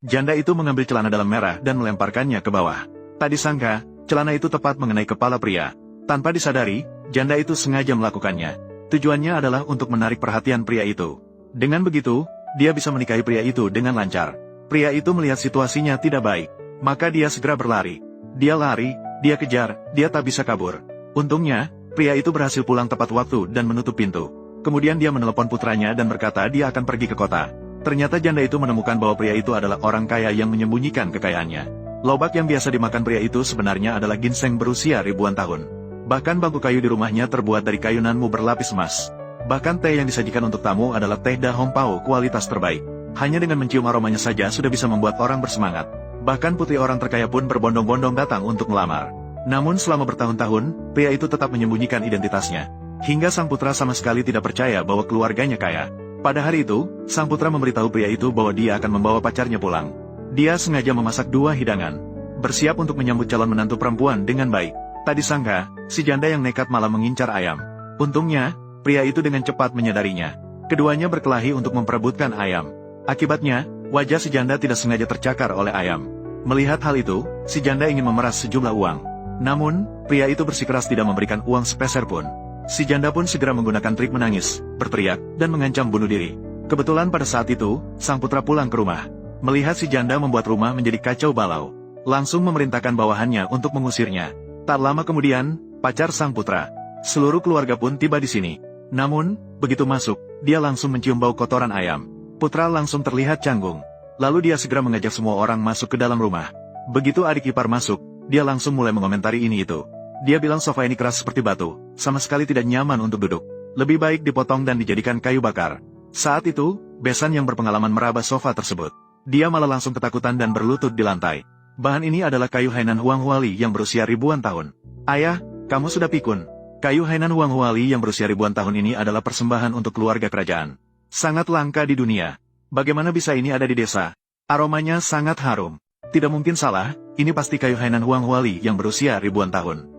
Janda itu mengambil celana dalam merah dan melemparkannya ke bawah. Tak disangka, celana itu tepat mengenai kepala pria. Tanpa disadari, janda itu sengaja melakukannya. Tujuannya adalah untuk menarik perhatian pria itu. Dengan begitu, dia bisa menikahi pria itu dengan lancar. Pria itu melihat situasinya tidak baik, maka dia segera berlari. Dia lari, dia kejar, dia tak bisa kabur. Untungnya, pria itu berhasil pulang tepat waktu dan menutup pintu. Kemudian dia menelepon putranya dan berkata dia akan pergi ke kota. Ternyata janda itu menemukan bahwa pria itu adalah orang kaya yang menyembunyikan kekayaannya. Lobak yang biasa dimakan pria itu sebenarnya adalah ginseng berusia ribuan tahun. Bahkan bangku kayu di rumahnya terbuat dari kayu nanmu berlapis emas. Bahkan teh yang disajikan untuk tamu adalah teh Da Hong Pao kualitas terbaik. Hanya dengan mencium aromanya saja sudah bisa membuat orang bersemangat. Bahkan putri orang terkaya pun berbondong-bondong datang untuk melamar. Namun selama bertahun-tahun, pria itu tetap menyembunyikan identitasnya. Hingga sang putra sama sekali tidak percaya bahwa keluarganya kaya. Pada hari itu, sang putra memberitahu pria itu bahwa dia akan membawa pacarnya pulang. Dia sengaja memasak 2 hidangan, bersiap untuk menyambut calon menantu perempuan dengan baik. Tak disangka, si janda yang nekat malah mengincar ayam. Untungnya, pria itu dengan cepat menyadarinya. Keduanya berkelahi untuk memperebutkan ayam. Akibatnya, wajah si janda tidak sengaja tercakar oleh ayam. Melihat hal itu, si janda ingin memeras sejumlah uang. Namun, pria itu bersikeras tidak memberikan uang sepeser pun. Si janda pun segera menggunakan trik menangis, berteriak, dan mengancam bunuh diri. Kebetulan pada saat itu, sang putra pulang ke rumah. Melihat si janda membuat rumah menjadi kacau balau, langsung memerintahkan bawahannya untuk mengusirnya. Tak lama kemudian, pacar sang putra, seluruh keluarga pun tiba di sini. Namun, begitu masuk, dia langsung mencium bau kotoran ayam. Putra langsung terlihat canggung. Lalu dia segera mengajak semua orang masuk ke dalam rumah. Begitu adik ipar masuk, dia langsung mulai mengomentari ini itu. Dia bilang sofa ini keras seperti batu, sama sekali tidak nyaman untuk duduk. Lebih baik dipotong dan dijadikan kayu bakar. Saat itu, besan yang berpengalaman meraba sofa tersebut. Dia malah langsung ketakutan dan berlutut di lantai. Bahan ini adalah kayu Hainan Huang Huali yang berusia ribuan tahun. Ayah, kamu sudah pikun. Kayu Hainan Huang Huali yang berusia ribuan tahun ini adalah persembahan untuk keluarga kerajaan. Sangat langka di dunia. Bagaimana bisa ini ada di desa? Aromanya sangat harum. Tidak mungkin salah, ini pasti kayu Hainan Huang Huali yang berusia ribuan tahun.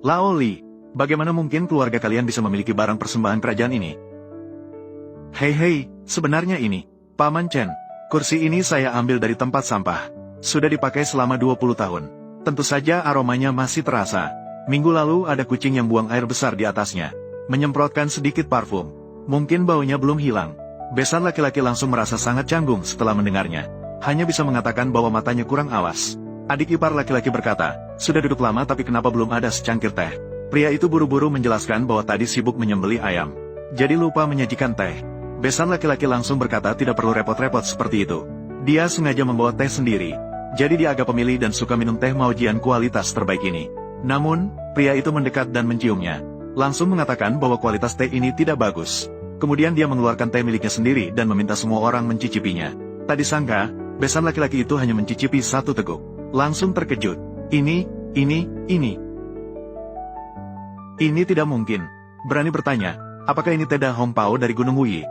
Lao Li, bagaimana mungkin keluarga kalian bisa memiliki barang persembahan kerajaan ini? Hei, sebenarnya ini, Paman Chen, kursi ini saya ambil dari tempat sampah. Sudah dipakai selama 20 tahun. Tentu saja aromanya masih terasa. Minggu lalu ada kucing yang buang air besar di atasnya, menyemprotkan sedikit parfum. Mungkin baunya belum hilang. Besan laki-laki langsung merasa sangat canggung setelah mendengarnya. Hanya bisa mengatakan bahwa matanya kurang awas. Adik ipar laki-laki berkata, sudah duduk lama tapi kenapa belum ada secangkir teh? Pria itu buru-buru menjelaskan bahwa tadi sibuk menyembelih ayam, jadi lupa menyajikan teh. Besan laki-laki langsung berkata tidak perlu repot-repot seperti itu. Dia sengaja membawa teh sendiri, jadi dia agak pemilih dan suka minum teh Maojian kualitas terbaik ini. Namun, pria itu mendekat dan menciumnya. Langsung mengatakan bahwa kualitas teh ini tidak bagus. Kemudian dia mengeluarkan teh miliknya sendiri dan meminta semua orang mencicipinya. Tak disangka, besan laki-laki itu hanya mencicipi 1 teguk. Langsung terkejut. Ini tidak mungkin. Berani bertanya, apakah ini teh Da Hong Pao dari Gunung Wuyi?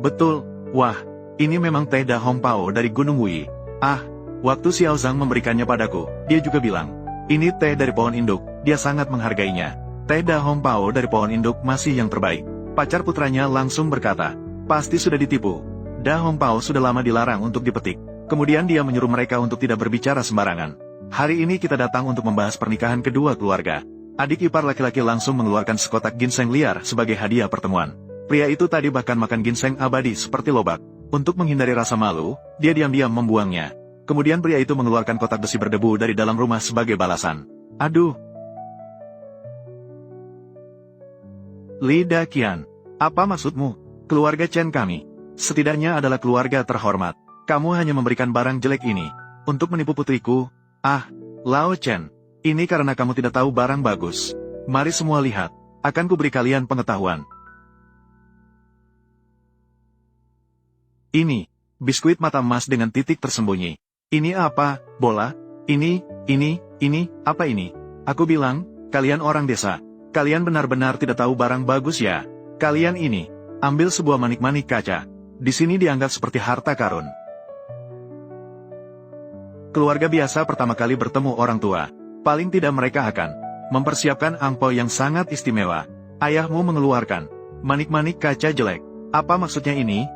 Betul, wah, ini memang teh Da Hong Pao dari Gunung Wuyi. Waktu Xiao Zhang memberikannya padaku, dia juga bilang, ini teh dari pohon induk, dia sangat menghargainya. Teh Da Hong Pao dari pohon induk masih yang terbaik. Pacar putranya langsung berkata, pasti sudah ditipu. Da Hong Pao sudah lama dilarang untuk dipetik. Kemudian dia menyuruh mereka untuk tidak berbicara sembarangan. Hari ini kita datang untuk membahas pernikahan kedua keluarga. Adik ipar laki-laki langsung mengeluarkan sekotak ginseng liar sebagai hadiah pertemuan. Pria itu tadi bahkan makan ginseng abadi seperti lobak. Untuk menghindari rasa malu, dia diam-diam membuangnya. Kemudian pria itu mengeluarkan kotak besi berdebu dari dalam rumah sebagai balasan. Aduh! Li Daqian, apa maksudmu? Keluarga Chen kami, setidaknya adalah keluarga terhormat. Kamu hanya memberikan barang jelek ini untuk menipu putriku. Lao Chen, ini karena kamu tidak tahu barang bagus. Mari semua lihat, akan kuberi kalian pengetahuan. Ini, biskuit mata emas dengan titik tersembunyi. Ini apa, bola? Ini, apa ini? Aku bilang, kalian orang desa. Kalian benar-benar tidak tahu barang bagus ya. Kalian ini, ambil sebuah manik-manik kaca. Di sini dianggap seperti harta karun. Keluarga biasa pertama kali bertemu orang tua. Paling tidak mereka akan mempersiapkan angpau yang sangat istimewa. Ayahmu mengeluarkan manik-manik kaca jelek. Apa maksudnya ini?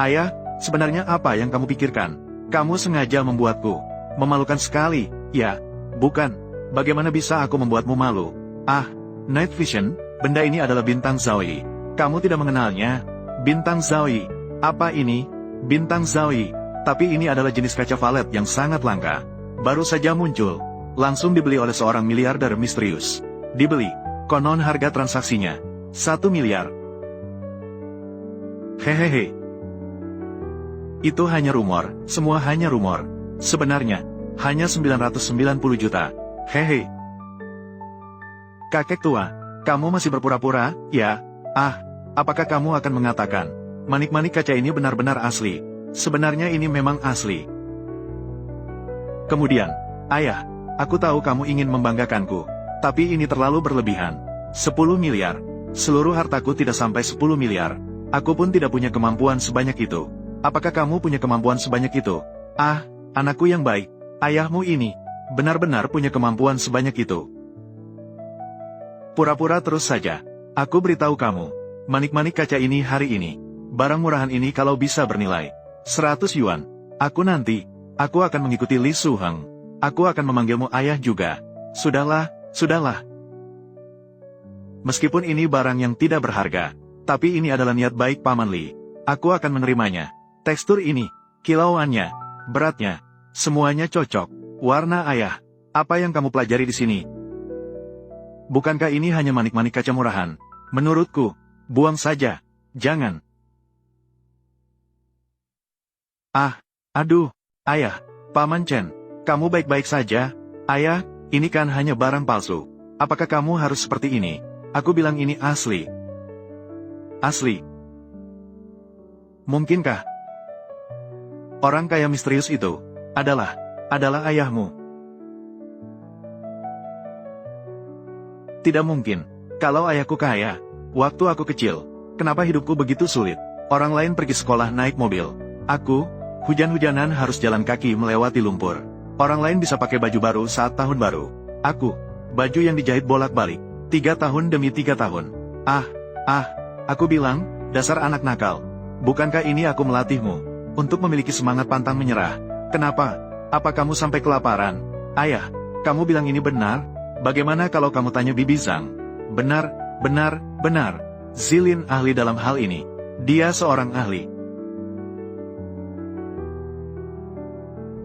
Ayah, sebenarnya apa yang kamu pikirkan? Kamu sengaja membuatku memalukan sekali, ya? Bukan. Bagaimana bisa aku membuatmu malu? Ah, Night Vision, benda ini adalah bintang Zaoi. Kamu tidak mengenalnya? Bintang Zaoi. Apa ini? Bintang Zaoi. Tapi ini adalah jenis kaca valet yang sangat langka. Baru saja muncul. Langsung dibeli oleh seorang miliarder misterius. Dibeli. Konon harga transaksinya 1 miliar. Hehehe. Itu hanya rumor, semua hanya rumor. Sebenarnya, hanya 990 juta. Hehe. Kakek tua, kamu masih berpura-pura, ya? Ah, apakah kamu akan mengatakan, manik-manik kaca ini benar-benar asli? Sebenarnya ini memang asli. Kemudian, ayah, aku tahu kamu ingin membanggakanku. Tapi ini terlalu berlebihan. 10 miliar. Seluruh hartaku tidak sampai 10 miliar. Aku pun tidak punya kemampuan sebanyak itu. Apakah kamu punya kemampuan sebanyak itu? Ah, anakku yang baik. Ayahmu ini benar-benar punya kemampuan sebanyak itu. Pura-pura terus saja. Aku beritahu kamu, manik-manik kaca ini hari ini, barang murahan ini kalau bisa bernilai 100 yuan. Aku akan mengikuti Li Suheng. Aku akan memanggilmu ayah juga. Sudahlah, sudahlah. Meskipun ini barang yang tidak berharga, tapi ini adalah niat baik Paman Li. Aku akan menerimanya. Tekstur ini, kilauannya, beratnya, semuanya cocok. Warna ayah, apa yang kamu pelajari di sini? Bukankah ini hanya manik-manik kaca murahan? Menurutku, buang saja, jangan. Ah, aduh, ayah, Paman Chen, kamu baik-baik saja? Ayah, ini kan hanya barang palsu. Apakah kamu harus seperti ini? Aku bilang ini asli. Asli. Mungkinkah orang kaya misterius itu adalah ayahmu? Tidak mungkin. Kalau ayahku kaya, waktu aku kecil, kenapa hidupku begitu sulit? Orang lain pergi sekolah naik mobil. Aku, hujan-hujanan harus jalan kaki melewati lumpur. Orang lain bisa pakai baju baru saat tahun baru. Aku, baju yang dijahit bolak-balik, 3 tahun demi 3 tahun. Aku bilang, dasar anak nakal. Bukankah ini aku melatihmu untuk memiliki semangat pantang menyerah? Kenapa? Apa kamu sampai kelaparan? Ayah, kamu bilang ini benar? Bagaimana kalau kamu tanya Bibi Zhang? Benar. Zilin ahli dalam hal ini. Dia seorang ahli.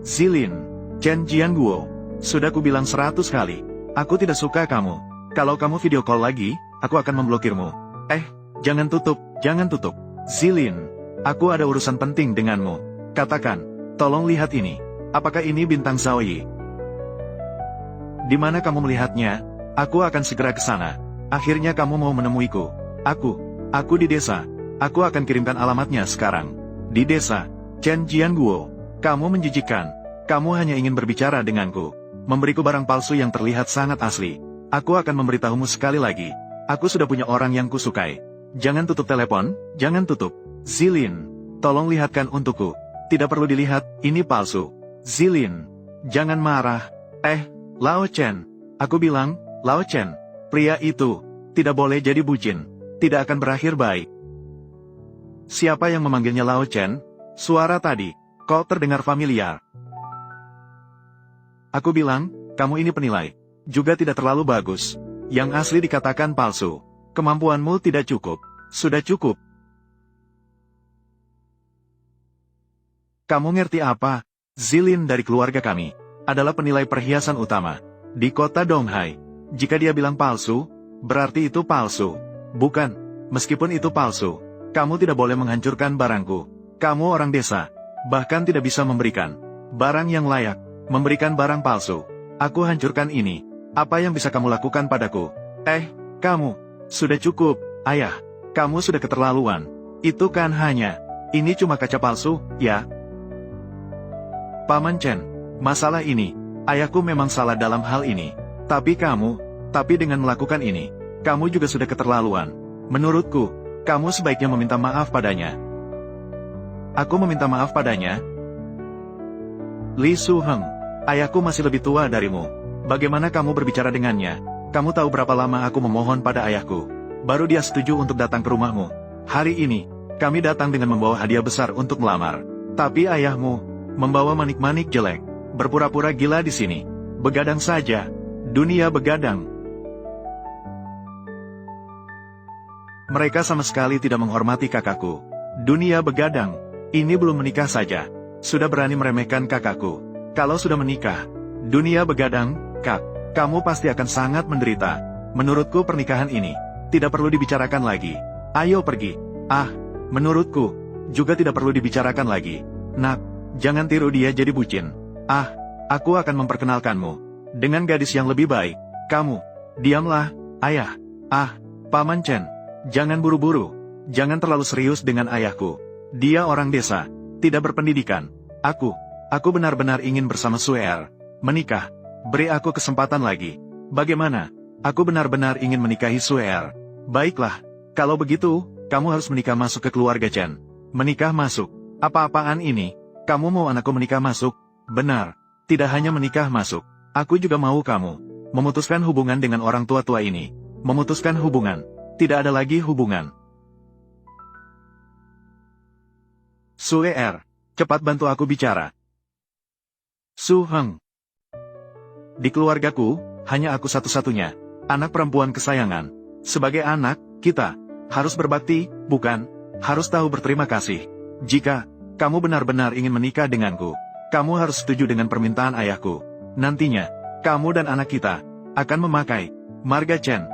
Zilin, Chen Jianguo, sudah kubilang 100 kali. Aku tidak suka kamu. Kalau kamu video call lagi, aku akan memblokirmu. Jangan tutup. Zilin, aku ada urusan penting denganmu. Katakan, tolong lihat ini. Apakah ini bintang Zaoi? Di mana kamu melihatnya? Aku akan segera ke sana. Akhirnya kamu mau menemuiku. Aku di desa. Aku akan kirimkan alamatnya sekarang. Di desa, Chen Jianguo. Kamu menjijikkan. Kamu hanya ingin berbicara denganku. Memberiku barang palsu yang terlihat sangat asli. Aku akan memberitahumu sekali lagi. Aku sudah punya orang yang kusukai. Jangan tutup telepon, jangan tutup. Zilin, tolong lihatkan untukku. Tidak perlu dilihat, ini palsu. Zilin, jangan marah. Lao Chen. Aku bilang, Lao Chen, pria itu tidak boleh jadi bucin. Tidak akan berakhir baik. Siapa yang memanggilnya Lao Chen? Suara tadi, kok terdengar familiar? Aku bilang, kamu ini penilai. Juga tidak terlalu bagus. Yang asli dikatakan palsu. Kemampuanmu tidak cukup. Sudah cukup. Kamu ngerti apa? Zilin dari keluarga kami adalah penilai perhiasan utama di kota Donghai. Jika dia bilang palsu, berarti itu palsu. Bukan, meskipun itu palsu, kamu tidak boleh menghancurkan barangku. Kamu orang desa, bahkan tidak bisa memberikan barang yang layak, memberikan barang palsu. Aku hancurkan ini. Apa yang bisa kamu lakukan padaku? Kamu, sudah cukup, ayah. Kamu sudah keterlaluan. Itu kan hanya, ini cuma kaca palsu, ya? Paman Chen, masalah ini, ayahku memang salah dalam hal ini. Tapi dengan melakukan ini, kamu juga sudah keterlaluan. Menurutku, kamu sebaiknya meminta maaf padanya. Aku meminta maaf padanya? Li Suheng, ayahku masih lebih tua darimu. Bagaimana kamu berbicara dengannya? Kamu tahu berapa lama aku memohon pada ayahku? Baru dia setuju untuk datang ke rumahmu. Hari ini, kami datang dengan membawa hadiah besar untuk melamar. Tapi ayahmu membawa manik-manik jelek, berpura-pura gila di sini. Begadang saja, dunia begadang. Mereka sama sekali tidak menghormati kakakku. Dunia begadang, ini belum menikah saja, sudah berani meremehkan kakakku. Kalau sudah menikah, dunia begadang, Kak, kamu pasti akan sangat menderita. Menurutku pernikahan ini tidak perlu dibicarakan lagi. Ayo pergi. Ah, menurutku juga tidak perlu dibicarakan lagi. Nak, jangan tiru dia jadi bucin. Ah, aku akan memperkenalkanmu dengan gadis yang lebih baik. Kamu, diamlah, ayah. Ah, Paman Chen, jangan buru-buru. Jangan terlalu serius dengan ayahku. Dia orang desa, tidak berpendidikan. Aku benar-benar ingin bersama Suer. Menikah. Beri aku kesempatan lagi. Bagaimana? Aku benar-benar ingin menikahi Suer. Baiklah, kalau begitu, kamu harus menikah masuk ke keluarga Chen. Menikah masuk? Apa-apaan ini? Kamu mau anakku menikah masuk? Benar. Tidak hanya menikah masuk. Aku juga mau kamu memutuskan hubungan dengan orang tua-tua ini. Memutuskan hubungan. Tidak ada lagi hubungan. Suer, cepat bantu aku bicara. Su Heng. Di keluargaku, hanya aku satu-satunya, anak perempuan kesayangan. Sebagai anak, kita harus berbakti, bukan? Harus tahu berterima kasih. Jika kamu benar-benar ingin menikah denganku, kamu harus setuju dengan permintaan ayahku. Nantinya, kamu dan anak kita akan memakai marga Chen.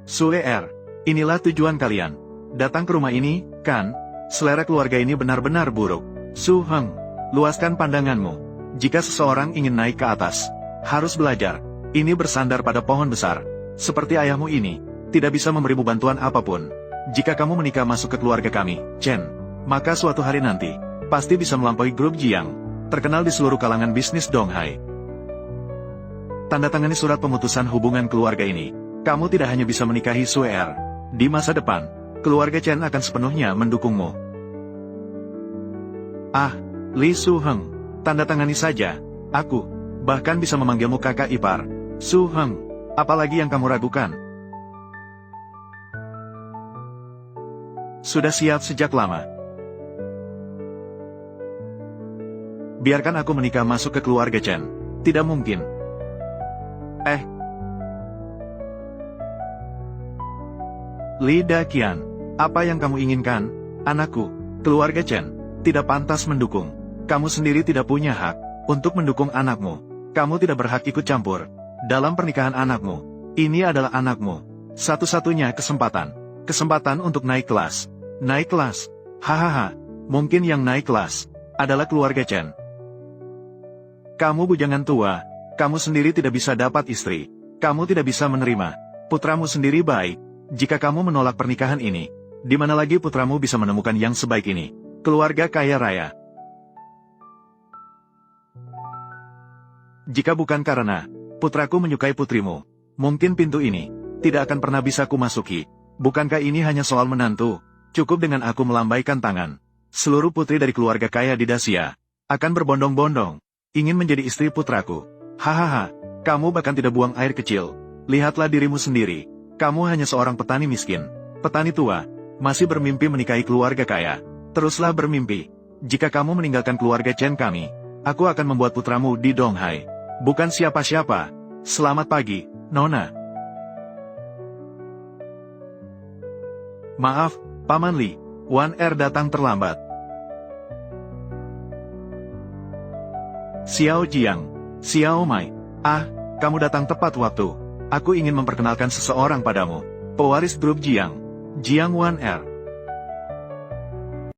Suer, inilah tujuan kalian. Datang ke rumah ini, kan? Selera keluarga ini benar-benar buruk. Su Heng, luaskan pandanganmu. Jika seseorang ingin naik ke atas, harus belajar. Ini bersandar pada pohon besar. Seperti ayahmu ini, tidak bisa memberimu bantuan apapun. Jika kamu menikah masuk ke keluarga kami, Chen, maka suatu hari nanti, pasti bisa melampaui grup Jiang, terkenal di seluruh kalangan bisnis Donghai. Tandatangani surat pemutusan hubungan keluarga ini. Kamu tidak hanya bisa menikahi Suer. Di masa depan, keluarga Chen akan sepenuhnya mendukungmu. Ah, Li Su Heng, tandatangani saja. Aku bahkan bisa memanggilmu kakak ipar. Su Heng, apalagi yang kamu ragukan? Sudah siap sejak lama. Biarkan aku menikah masuk ke keluarga Chen. Tidak mungkin. Li Daqian, apa yang kamu inginkan? Anakku, keluarga Chen tidak pantas mendukung. Kamu sendiri tidak punya hak untuk mendukung anakmu. Kamu tidak berhak ikut campur dalam pernikahan anakmu. Ini adalah anakmu. Satu-satunya kesempatan. Kesempatan untuk naik kelas. Naik kelas? Hahaha. Mungkin yang naik kelas adalah keluarga Chen. Kamu bujangan tua. Kamu sendiri tidak bisa dapat istri. Kamu tidak bisa menerima putramu sendiri baik. Jika kamu menolak pernikahan ini, di mana lagi putramu bisa menemukan yang sebaik ini? Keluarga kaya raya. Jika bukan karena putraku menyukai putrimu, mungkin pintu ini tidak akan pernah bisa kumasuki. Bukankah ini hanya soal menantu? Cukup dengan aku melambaikan tangan. Seluruh putri dari keluarga kaya di Dacia akan berbondong-bondong ingin menjadi istri putraku. Hahaha, kamu bahkan tidak buang air kecil. Lihatlah dirimu sendiri. Kamu hanya seorang petani miskin, petani tua, masih bermimpi menikahi keluarga kaya. Teruslah bermimpi. Jika kamu meninggalkan keluarga Chen kami, aku akan membuat putramu di Donghai. Bukan siapa-siapa. Selamat pagi, Nona. Maaf, Paman Li, Wan Er datang terlambat. Xiao Jiang, Xiao Mai, kamu datang tepat waktu. Aku ingin memperkenalkan seseorang padamu. Pewaris grup Jiang, Jiang Wan Er.